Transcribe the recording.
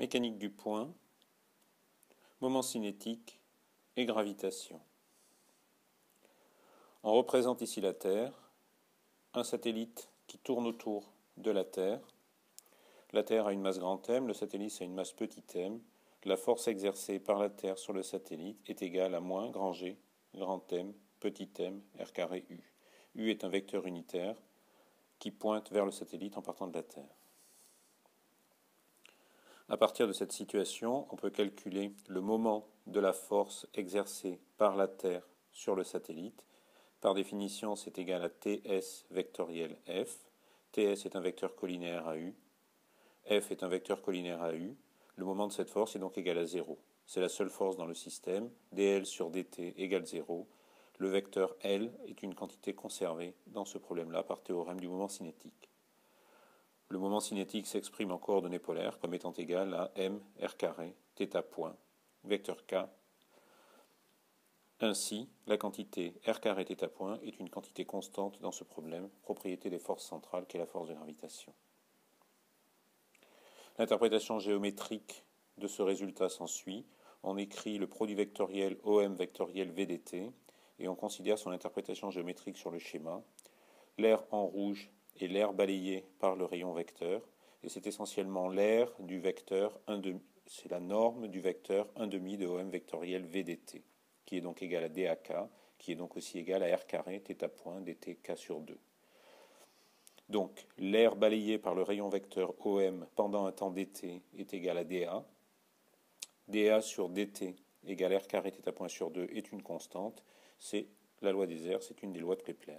Mécanique du point, moment cinétique et gravitation. On représente ici la Terre, un satellite qui tourne autour de la Terre. La Terre a une masse grand M, le satellite a une masse petit m. La force exercée par la Terre sur le satellite est égale à moins grand G, grand M, petit m, r carré U. U est un vecteur unitaire qui pointe vers le satellite en partant de la Terre. À partir de cette situation, on peut calculer le moment de la force exercée par la Terre sur le satellite. Par définition, c'est égal à Ts vectoriel F. Ts est un vecteur collinaire à U. F est un vecteur collinaire à U. Le moment de cette force est donc égal à 0. C'est la seule force dans le système. dl sur dt égale 0. Le vecteur L est une quantité conservée dans ce problème-là par théorème du moment cinétique. Le moment cinétique s'exprime en coordonnées polaires comme étant égal à m r carré θ point, vecteur k. Ainsi, la quantité r carré θ point est une quantité constante dans ce problème, propriété des forces centrales qu'est la force de gravitation. L'interprétation géométrique de ce résultat s'ensuit. On écrit le produit vectoriel OM vectoriel VDT et on considère son interprétation géométrique sur le schéma. L'air en rouge est l'air balayé par le rayon vecteur et c'est essentiellement l'air du vecteur 1/2, c'est la norme du vecteur 1/2 de OM vectoriel VDT qui est donc égal à DAK, qui est donc aussi égal à R carré θ point dt k sur 2. Donc, l'air balayé par le rayon vecteur OM pendant un temps dt est égal à dA. dA sur dt égale R carré θ point sur 2 est une constante. C'est la loi des airs, c'est une des lois de Kepler.